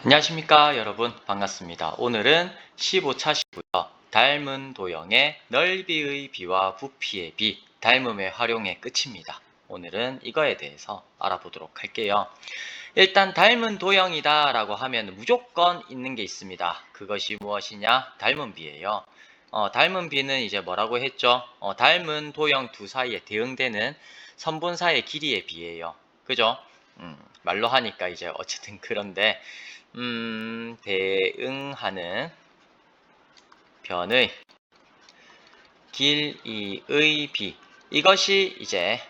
안녕하십니까 여러분, 반갑습니다. 오늘은 15차시고요. 닮은 도형의 넓이의 비와 부피의 비, 닮음의 활용의 끝입니다. 오늘은 이거에 대해서 알아보도록 할게요. 일단 닮은 도형이다 라고 하면 무조건 있는 게 있습니다. 그것이 무엇이냐? 닮은 비예요. 닮은 비는 이제 뭐라고 했죠? 닮은 도형 두 사이에 대응되는 선분사의 길이의 비예요. 그죠? 말로 하니까 이제 어쨌든 그런데 대응하는 변의 길이의 비, 이것이 이제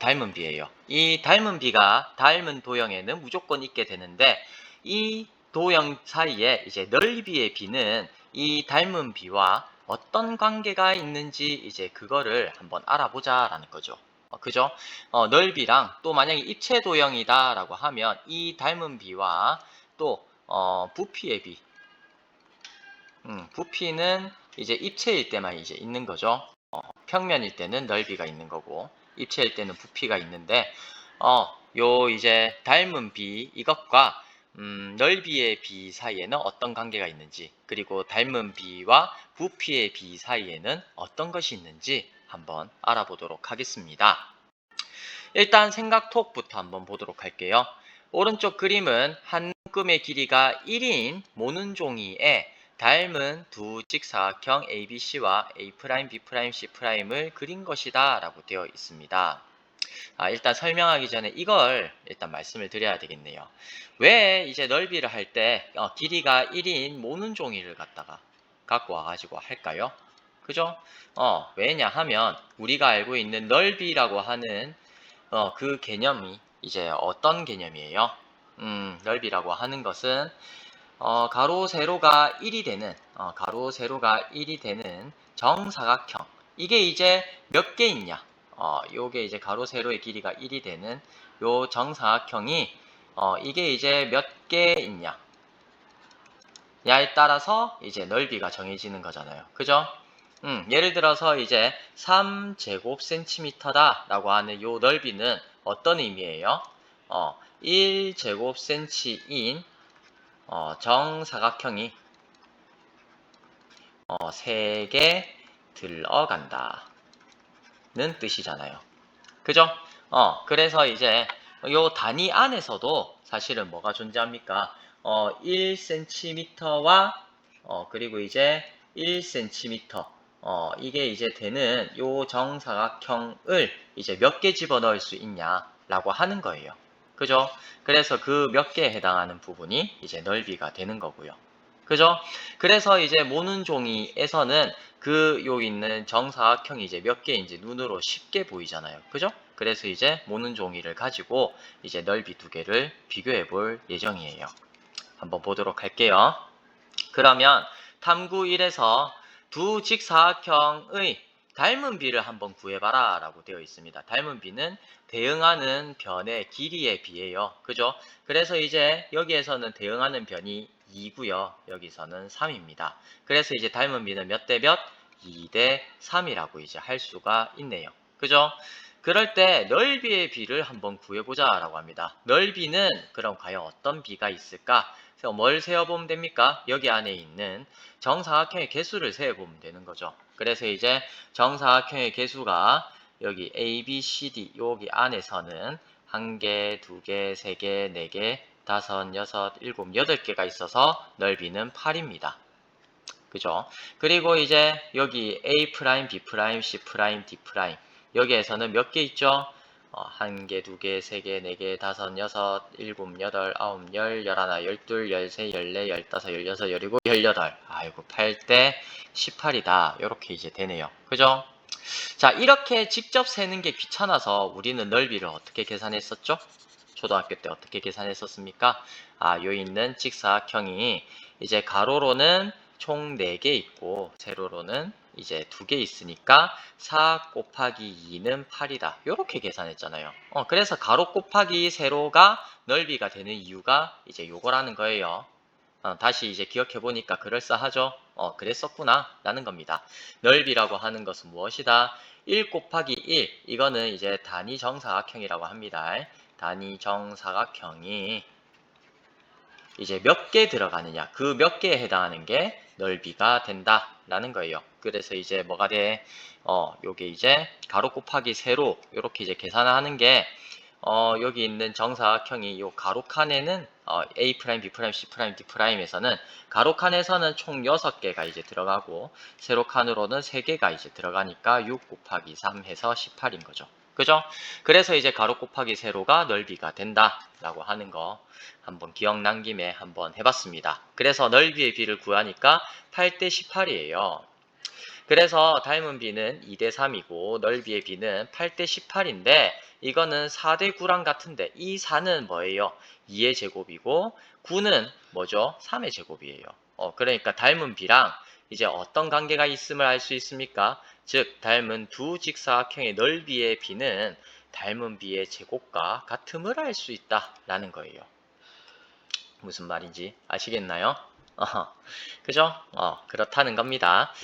닮은 비예요. 이 닮은 비가 닮은 도형에는 무조건 있게 되는데, 이 도형 사이에 이제 넓이의 비는 이 닮은 비와 어떤 관계가 있는지 이제 그거를 한번 알아보자라는 거죠. 그죠? 넓이랑 또 만약에 입체 도형이다 라고 하면 이 닮은 비와 또 부피의 비, 부피는 이제 입체일 때만 이제 있는 거죠. 평면일 때는 넓이가 있는 거고, 입체일 때는 부피가 있는데, 요 이제 닮은 비 이것과 넓이의 비 사이에는 어떤 관계가 있는지, 그리고 닮은 비와 부피의 비 사이에는 어떤 것이 있는지 한번 알아보도록 하겠습니다. 일단 생각톡부터 한번 보도록 할게요. 오른쪽 그림은 한 묶음의 길이가 1인 모는 종이에 닮은 두 직사각형 ABC와 A', B', C'을 그린 것이다 라고 되어 있습니다. 일단 설명하기 전에 이걸 일단 말씀을 드려야 되겠네요. 왜 이제 넓이를 할 때 길이가 1인 모는 종이를 갖고 와가지고 할까요? 그죠? 왜냐하면 우리가 알고 있는 넓이라고 하는 그 개념이 이제 어떤 개념이에요? 넓이라고 하는 것은 가로 세로가 1이 되는 정사각형, 이게 이제 몇 개 있냐? 요게 이제 가로 세로의 길이가 1이 되는 요 정사각형이 이게 이제 몇 개 있냐? 야에 따라서 이제 넓이가 정해지는 거잖아요. 그죠? 예를 들어서 이제 3제곱센티미터다 라고 하는 요 넓이는 어떤 의미예요? 1제곱센치인 정사각형이 3개 들어간다는 뜻이잖아요. 그죠? 그래서 이제 요 단위 안에서도 사실은 뭐가 존재합니까? 1cm와 그리고 이제 1cm, 이게 이제 되는 요 정사각형을 이제 몇 개 집어넣을 수 있냐라고 하는 거예요. 그죠? 그래서 그 몇 개에 해당하는 부분이 이제 넓이가 되는 거고요. 그죠? 그래서 이제 모는 종이에서는 여기 있는 정사각형이 이제 몇 개인지 눈으로 쉽게 보이잖아요. 그죠? 그래서 이제 모는 종이를 가지고 이제 넓이 두 개를 비교해 볼 예정이에요. 한번 보도록 할게요. 그러면 탐구 1에서 두 직사각형의 닮은 비를 한번 구해봐라 라고 되어 있습니다. 닮은 비는 대응하는 변의 길이의 비예요. 그죠? 그래서 이제 여기에서는 대응하는 변이 2고요. 여기서는 3입니다. 그래서 이제 닮은 비는 몇 대 몇? 2대 3이라고 이제 할 수가 있네요. 그죠? 그럴 때 넓이의 비를 한번 구해보자 라고 합니다. 넓이는 그럼 과연 어떤 비가 있을까? 뭘 세어보면 됩니까? 여기 안에 있는 정사각형의 개수를 세어보면 되는 거죠. 그래서 이제 정사각형의 개수가 여기 A, B, C, D 여기 안에서는 1개, 2개, 3개, 4개, 5, 6, 7, 8개가 있어서 넓이는 8입니다. 그죠? 그리고 이제 여기 A', B', C', D' 여기에서는 몇 개 있죠? 1개, 2개, 3개, 4개, 5, 6, 7, 8, 9, 10, 11, 12, 13, 14, 15, 16, 17, 18. 아이고, 8대 18이다. 이렇게 이제 되네요. 그죠? 자, 이렇게 직접 세는 게 귀찮아서 우리는 넓이를 어떻게 계산했었죠? 초등학교 때 어떻게 계산했었습니까? 요 있는 직사각형이 이제 가로로는 총 4개 있고 세로로는 이제 2개 있으니까 4 곱하기 2는 8이다. 이렇게 계산했잖아요. 그래서 가로 곱하기 세로가 넓이가 되는 이유가 이제 요거라는 거예요. 다시 이제 기억해 보니까 그럴싸하죠? 그랬었구나 라는 겁니다. 넓이라고 하는 것은 무엇이다? 1 곱하기 1, 이거는 이제 단위 정사각형이라고 합니다. 단위 정사각형이 이제 몇 개 들어가느냐, 그 몇 개에 해당하는 게 넓이가 된다라는 거예요. 그래서 이제 뭐가 돼? 요게 이제 가로 곱하기 세로 이렇게 이제 계산을 하는 게 여기 있는 정사각형이 요 가로칸에는 A', B', C', D'에서는 가로칸에서는 총 6개가 이제 들어가고 세로칸으로는 3개가 이제 들어가니까 6 곱하기 3 해서 18인 거죠. 그죠? 그래서 이제 가로 곱하기 세로가 넓이가 된다라고 하는 거 한번 기억난 김에 한번 해봤습니다. 그래서 넓이의 비를 구하니까 8대 18이에요. 그래서 닮은 비는 2대 3이고 넓이의 비는 8대 18인데 이거는 4대 9랑 같은데 이 4는 뭐예요? 2의 제곱이고 9는 뭐죠? 3의 제곱이에요. 그러니까 닮은 비랑 이제 어떤 관계가 있음을 알 수 있습니까? 즉 닮은 두 직사각형의 넓이의 비는 닮은 비의 제곱과 같음을 알 수 있다라는 거예요. 무슨 말인지 아시겠나요? 그죠? 그렇다는 겁니다.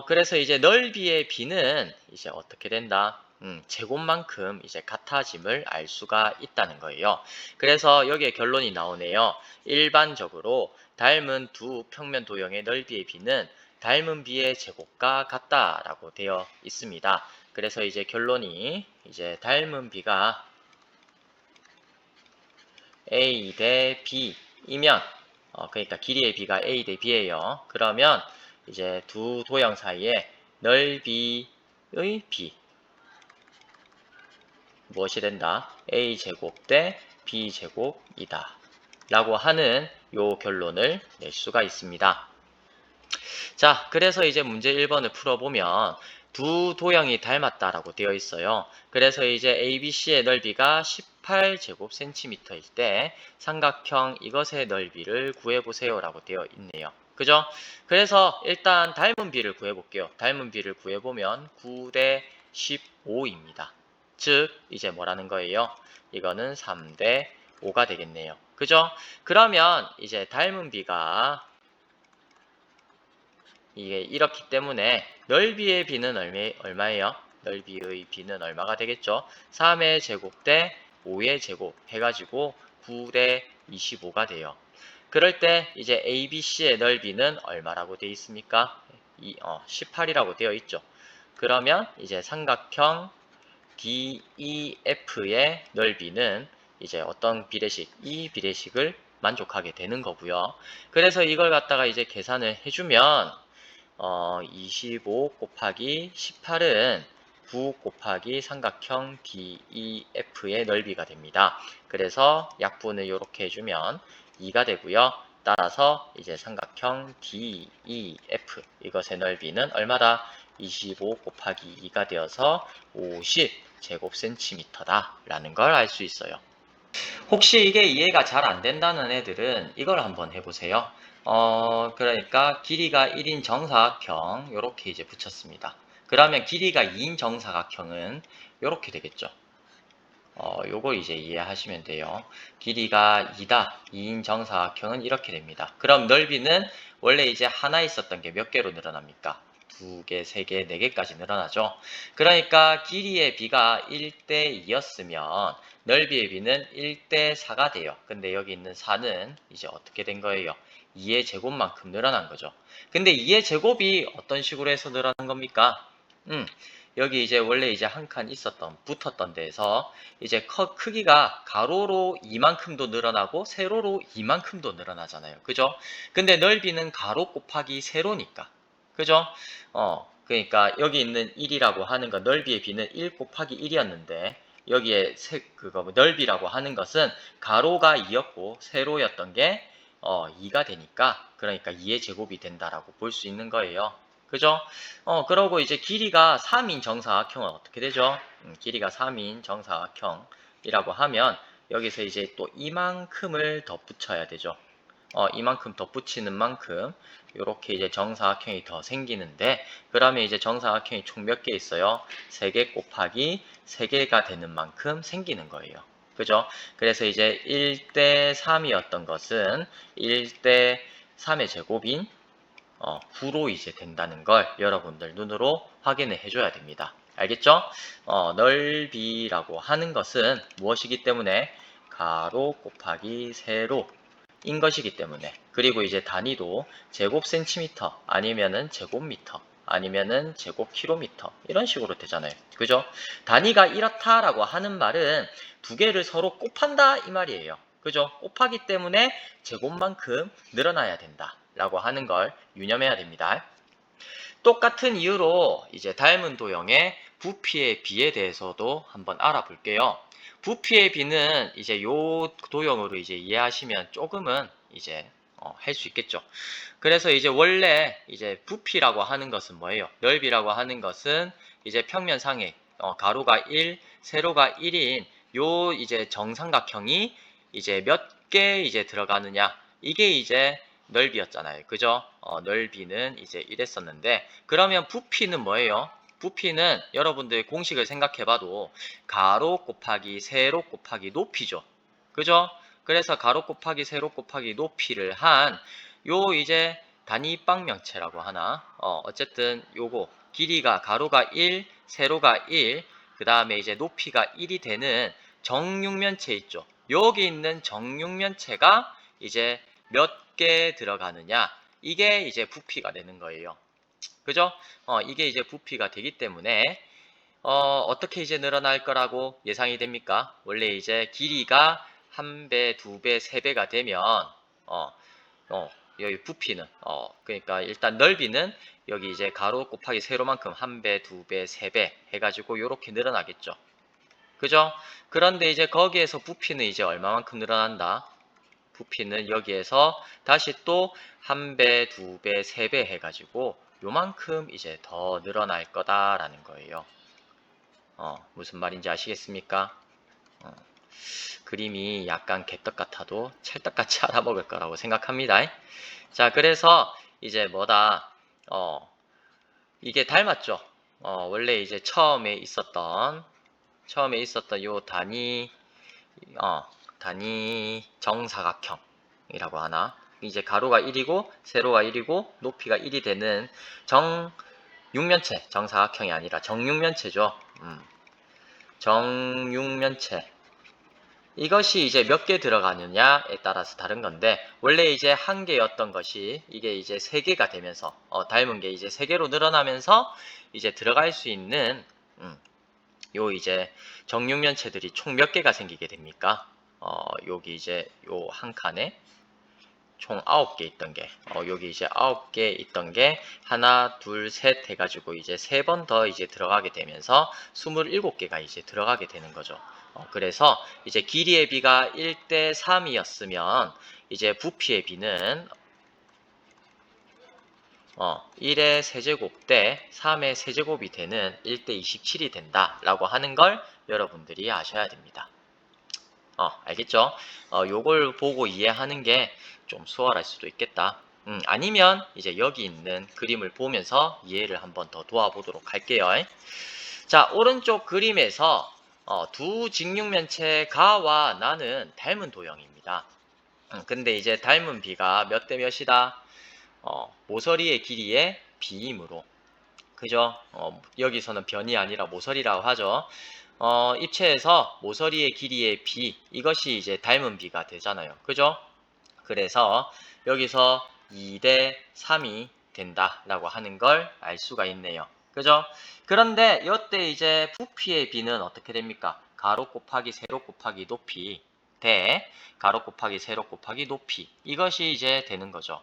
그래서 이제 넓이의 비는 이제 어떻게 된다? 제곱만큼 이제 같아짐을 알 수가 있다는 거예요. 그래서 여기에 결론이 나오네요. 일반적으로 닮은 두 평면 도형의 넓이의 비는 닮은 비의 제곱과 같다라고 되어 있습니다. 그래서 이제 결론이 이제 닮은 비가 A 대 B이면 그러니까 길이의 B가 A 대 B예요. 그러면 이제 두 도형 사이에 넓이의 B 무엇이 된다? A제곱 대 B제곱이다 라고 하는 요 결론을 낼 수가 있습니다. 자, 그래서 이제 문제 1번을 풀어보면 두 도형이 닮았다라고 되어 있어요. 그래서 이제 ABC의 넓이가 18제곱센티미터일 때 삼각형 이것의 넓이를 구해보세요 라고 되어 있네요. 그죠? 그래서 일단 닮은 비를 구해볼게요. 닮은 비를 구해보면 9대 15입니다. 즉 이제 뭐라는 거예요? 이거는 3대 5가 되겠네요. 그죠? 그러면 이제 닮은 비가 이게 이렇기 때문에 넓이의 비는 얼마예요? 넓이의 비는 얼마가 되겠죠? 3의 제곱 대 5의 제곱 해가지고 9대 25가 돼요. 그럴 때 이제 ABC의 넓이는 얼마라고 되어 있습니까? 18이라고 되어 있죠. 그러면 이제 삼각형 DEF의 넓이는 이제 어떤 비례식, 이 비례식을 만족하게 되는 거고요. 그래서 이걸 갖다가 이제 계산을 해주면 25 곱하기 18은 9 곱하기 삼각형 DEF의 넓이가 됩니다. 그래서 약분을 이렇게 해주면 2가 되고요. 따라서 이제 삼각형 DEF 이것의 넓이는 얼마다? 25 곱하기 2가 되어서 50제곱센티미터다 라는 걸 알 수 있어요. 혹시 이게 이해가 잘 안 된다는 애들은 이걸 한번 해보세요. 그러니까 길이가 1인 정사각형 이렇게 이제 붙였습니다. 그러면 길이가 2인 정사각형은 이렇게 되겠죠. 요걸 이제 이해하시면 돼요. 길이가 2다. 2인 정사각형은 이렇게 됩니다. 그럼 넓이는 원래 이제 하나 있었던 게 몇 개로 늘어납니까? 2개, 3개, 4개까지 늘어나죠. 그러니까 길이의 비가 1대 2였으면 넓이의 비는 1대 4가 돼요. 근데 여기 있는 4는 이제 어떻게 된 거예요? 2의 제곱만큼 늘어난 거죠. 근데 2의 제곱이 어떤 식으로 해서 늘어난 겁니까? 여기 이제 원래 이제 한 칸 붙었던 데에서 이제 크기가 가로로 이만큼도 늘어나고 세로로 이만큼도 늘어나잖아요. 그죠? 근데 넓이는 가로 곱하기 세로니까. 그죠? 그러니까 여기 있는 1이라고 하는 건 넓이의 비는 1 곱하기 1이었는데 여기에 넓이라고 하는 것은 가로가 2였고 세로였던 게 2가 되니까 그러니까 2의 제곱이 된다라고 볼 수 있는 거예요. 그죠? 그러고 이제 길이가 3인 정사각형은 어떻게 되죠? 길이가 3인 정사각형이라고 하면 여기서 이제 또 이만큼을 덧붙여야 되죠. 이만큼 덧붙이는 만큼 이렇게 이제 정사각형이 더 생기는데 그러면 이제 정사각형이 총 몇 개 있어요? 3개 곱하기 3개가 되는 만큼 생기는 거예요. 그죠? 그래서 이제 1대 3이었던 것은 1대 3의 제곱인 9로 이제 된다는 걸 여러분들 눈으로 확인을 해줘야 됩니다. 알겠죠? 넓이라고 하는 것은 무엇이기 때문에 가로 곱하기 세로 인 것이기 때문에. 그리고 이제 단위도 제곱 센티미터 아니면은 제곱미터 아니면은 제곱킬로미터 이런 식으로 되잖아요. 그죠? 단위가 이렇다라고 하는 말은 두 개를 서로 곱한다 이 말이에요. 그죠? 곱하기 때문에 제곱만큼 늘어나야 된다 라고 하는 걸 유념해야 됩니다. 똑같은 이유로 이제 닮은 도형의 부피의 비에 대해서도 한번 알아볼게요. 부피의 비는 이제 요 도형으로 이제 이해하시면 조금은 이제 할 수 있겠죠. 그래서 이제 원래 이제 부피라고 하는 것은 뭐예요? 넓이라고 하는 것은 이제 평면상의 가로가 1, 세로가 1인 요 이제 정삼각형이 이제 몇 개 이제 들어가느냐 이게 이제 넓이였잖아요. 그죠? 넓이는 이제 이랬었는데 그러면 부피는 뭐예요? 부피는 여러분들 공식을 생각해봐도 가로 곱하기 세로 곱하기 높이죠. 그죠? 그래서 가로 곱하기 세로 곱하기 높이를 한 요 이제 단위 입방명체라고 하나 어쨌든 요거 길이가 가로가 1, 세로가 1, 그 다음에 이제 높이가 1이 되는 정육면체 있죠. 여기 있는 정육면체가 이제 몇 개 들어가느냐 이게 이제 부피가 되는 거예요. 그죠? 이게 이제 부피가 되기 때문에 어떻게 이제 늘어날 거라고 예상이 됩니까? 원래 이제 길이가 1배, 2배, 3배가 되면 여기 부피는 그러니까 일단 넓이는 여기 이제 가로 곱하기 세로만큼 1배, 2배, 3배 해가지고 이렇게 늘어나겠죠. 그죠? 그런데 이제 거기에서 부피는 이제 얼마만큼 늘어난다? 부피는 여기에서 다시 또 1배, 2배, 3배 해가지고 요만큼 이제 더 늘어날 거다라는 거예요. 무슨 말인지 아시겠습니까? 그림이 약간 개떡 같아도 찰떡같이 알아먹을 거라고 생각합니다. 자, 그래서 이제 뭐다, 이게 닮았죠? 원래 이제 처음에 있었던 요 단위 정사각형이라고 하나? 이제 가로가 1이고, 세로가 1이고, 높이가 1이 되는 정육면체, 정사각형이 아니라 정육면체죠. 정육면체. 이것이 이제 몇 개 들어가느냐에 따라서 다른 건데 원래 이제 한 개였던 것이 이게 이제 세 개가 되면서 닮은 게 이제 세 개로 늘어나면서 이제 들어갈 수 있는 요 이제 정육면체들이 총 몇 개가 생기게 됩니까? 여기 이제 요 한 칸에 총 9개 있던 게 여기 이제 9개 있던 게 하나 둘 셋 해가지고 이제 3번 더 이제 들어가게 되면서 27개가 이제 들어가게 되는 거죠. 그래서 이제 길이의 비가 1대 3이었으면 이제 부피의 비는 1의 세제곱 대 3의 세제곱이 되는 1대 27이 된다 라고 하는 걸 여러분들이 아셔야 됩니다. 알겠죠? 요걸 보고 이해하는 게 좀 수월할 수도 있겠다. 아니면 이제 여기 있는 그림을 보면서 이해를 한번 더 도와보도록 할게요. 자, 오른쪽 그림에서 두 직육면체 가와 나는 닮은 도형입니다. 근데 이제 닮은 비가 몇 대 몇이다? 모서리의 길이의 비이므로 그죠? 여기서는 변이 아니라 모서리라고 하죠. 입체에서 모서리의 길이의 비, 이것이 이제 닮은 비가 되잖아요. 그죠? 그래서 여기서 2대 3이 된다라고 하는 걸 알 수가 있네요. 그죠? 그런데 이때 이제 부피의 비는 어떻게 됩니까? 가로 곱하기 세로 곱하기 높이 대 가로 곱하기 세로 곱하기 높이 이것이 이제 되는 거죠.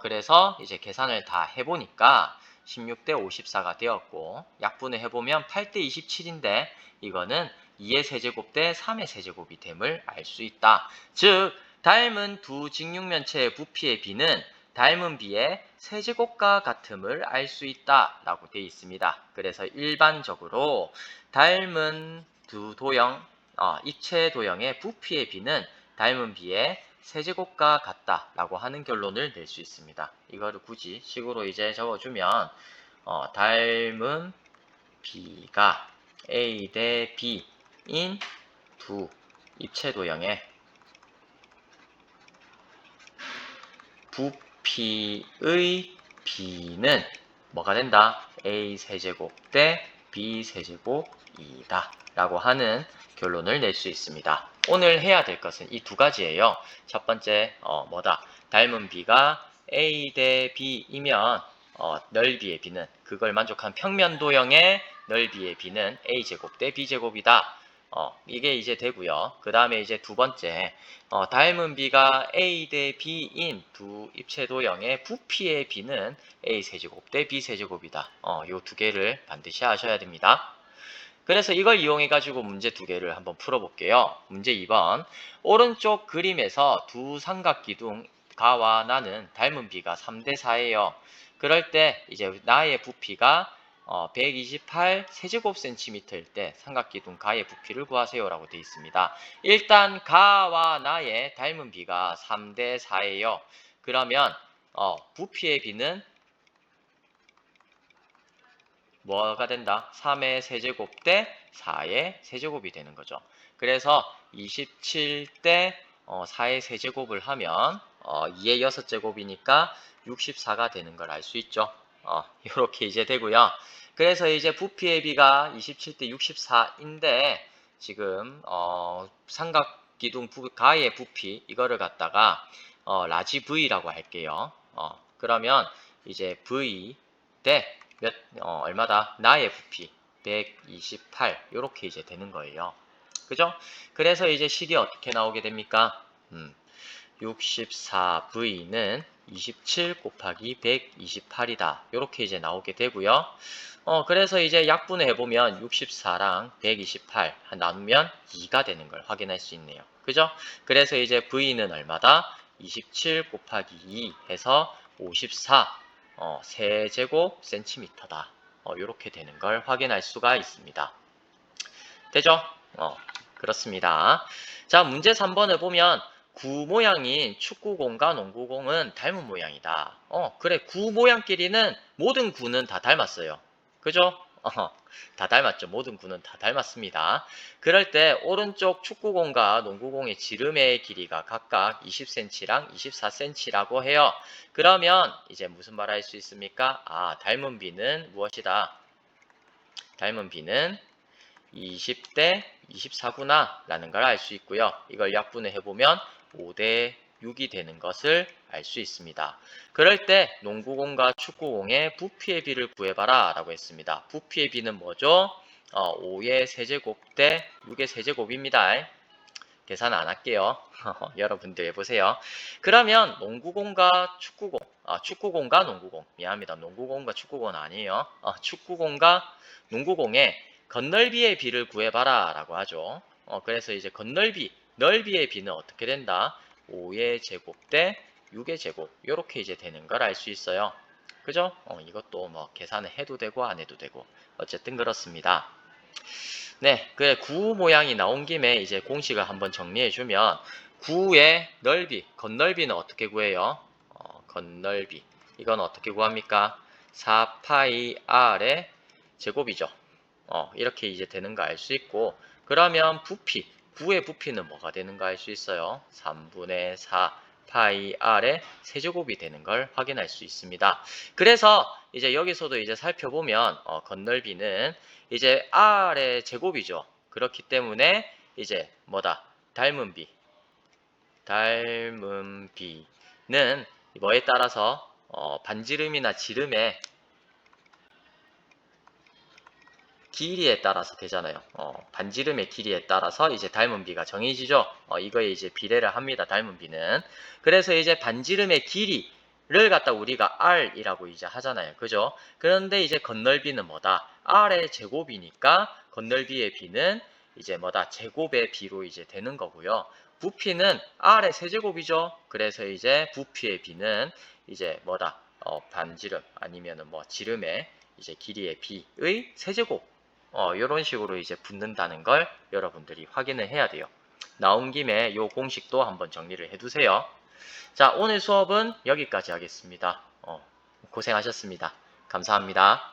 그래서 이제 계산을 다 해보니까 16대 54가 되었고 약분을 해보면 8대 27인데 이거는 2의 세제곱 대 3의 세제곱이 됨을 알 수 있다. 즉 닮은 두 직육면체의 부피의 비는 닮은 비의 세제곱과 같음을 알 수 있다 라고 되어 있습니다. 그래서 일반적으로 닮은 두 도형, 입체 도형의 부피의 비는 닮은 비의 세제곱과 같다 라고 하는 결론을 낼 수 있습니다. 이거를 굳이 식으로 이제 적어주면 닮은 B가 A 대 B인 두 입체 도형의 부피의 B는 뭐가 된다? A 세제곱 대 B 세제곱이다 라고 하는 결론을 낼 수 있습니다. 오늘 해야 될 것은 이 두 가지예요. 첫 번째 뭐다? 닮은 B가 A 대 B이면 넓이의 B는 그걸 만족한 평면도형의 넓이의 B는 A제곱 대 B제곱이다. 이게 이제 되고요. 그 다음에 이제 두 번째 닮은 B가 A 대 B인 두 입체도형의 부피의 B는 A세제곱 대 B세제곱이다. 요 두 개를 반드시 하셔야 됩니다. 그래서 이걸 이용해 가지고 문제 두 개를 한번 풀어볼게요. 문제 2번. 오른쪽 그림에서 두 삼각기둥 가와 나는 닮은 비가 3대 4예요. 그럴 때 이제 나의 부피가 128 세제곱센티미터일 때 삼각기둥 가의 부피를 구하세요라고 되어 있습니다. 일단 가와 나의 닮은 비가 3대 4예요. 그러면 부피의 비는 뭐가 된다? 3의 세제곱 대 4의 세제곱이 되는 거죠. 그래서 27 대 4의 세제곱을 하면 2의 6제곱이니까 64가 되는 걸 알 수 있죠. 이렇게 이제 되고요. 그래서 이제 부피의 비가 27 대 64인데 지금 삼각기둥 가의 부피 이거를 갖다가 라지 V라고 할게요. 그러면 이제 V 대 얼마다? 나의 부피 128 이렇게 이제 되는 거예요. 그죠? 그래서 이제 식이 어떻게 나오게 됩니까? 64V는 27 곱하기 128이다. 이렇게 이제 나오게 되고요. 그래서 이제 약분을 해보면 64랑 128 나누면 2가 되는 걸 확인할 수 있네요. 그죠? 그래서 이제 V는 얼마다? 27 곱하기 2 해서 54 세제곱 센티미터다. 이렇게 되는 걸 확인할 수가 있습니다. 되죠? 그렇습니다. 자, 문제 3번을 보면 구 모양인 축구공과 농구공은 닮은 모양이다. 그래. 구 모양끼리는 모든 구는 다 닮았어요. 그죠? 다 닮았죠. 모든 구는 다 닮았습니다. 그럴 때 오른쪽 축구공과 농구공의 지름의 길이가 각각 20cm랑 24cm라고 해요. 그러면 이제 무슨 말 할 수 있습니까? 닮은 비는 무엇이다? 닮은 비는 20대 24구나 라는 걸 알 수 있고요. 이걸 약분을 해보면 5대 6이 되는 것을 알 수 있습니다. 그럴 때 농구공과 축구공의 부피의 비를 구해봐라 라고 했습니다. 부피의 비는 뭐죠? 5의 세제곱 대 6의 세제곱입니다. 계산 안 할게요. 여러분들 해보세요. 그러면 농구공과 축구공, 축구공과 농구공, 미안합니다. 농구공과 축구공은 아니에요. 축구공과 농구공의 건널비의 비를 구해봐라 라고 하죠. 그래서 이제 넓이의 비는 어떻게 된다? 5의 제곱 대 6의 제곱 이렇게 이제 되는 걸 알 수 있어요. 그죠? 이것도 뭐 계산을 해도 되고 안 해도 되고 어쨌든 그렇습니다. 네, 그 구 모양이 나온 김에 이제 공식을 한번 정리해주면 구의 넓이, 건널비는 어떻게 구해요? 건널비. 이건 어떻게 구합니까? 4파이 r의 제곱이죠. 이렇게 이제 되는 거 알 수 있고 그러면 부피, 구의 부피는 뭐가 되는 거 알 수 있어요? 3분의 4 파이 r의 세제곱이 되는 걸 확인할 수 있습니다. 그래서 이제 여기서도 이제 살펴보면 건널비는 이제 r의 제곱이죠. 그렇기 때문에 이제 뭐다? 닮은 비는 뭐에 따라서 반지름이나 지름의 길이에 따라서 되잖아요. 반지름의 길이에 따라서 이제 닮은 비가 정해지죠. 이거에 이제 비례를 합니다. 닮은 비는. 그래서 이제 반지름의 길이를 갖다 우리가 r이라고 이제 하잖아요. 그죠? 그런데 이제 건널비는 뭐다? r의 제곱이니까 건널비의 비는 이제 뭐다? 제곱의 비로 이제 되는 거고요. 부피는 r의 세제곱이죠. 그래서 이제 부피의 비는 이제 뭐다? 반지름 아니면은 뭐 지름의 이제 길이의 비의 세제곱 이런 식으로 이제 붙는다는 걸 여러분들이 확인을 해야 돼요. 나온 김에 이 공식도 한번 정리를 해두세요. 자, 오늘 수업은 여기까지 하겠습니다. 고생하셨습니다. 감사합니다.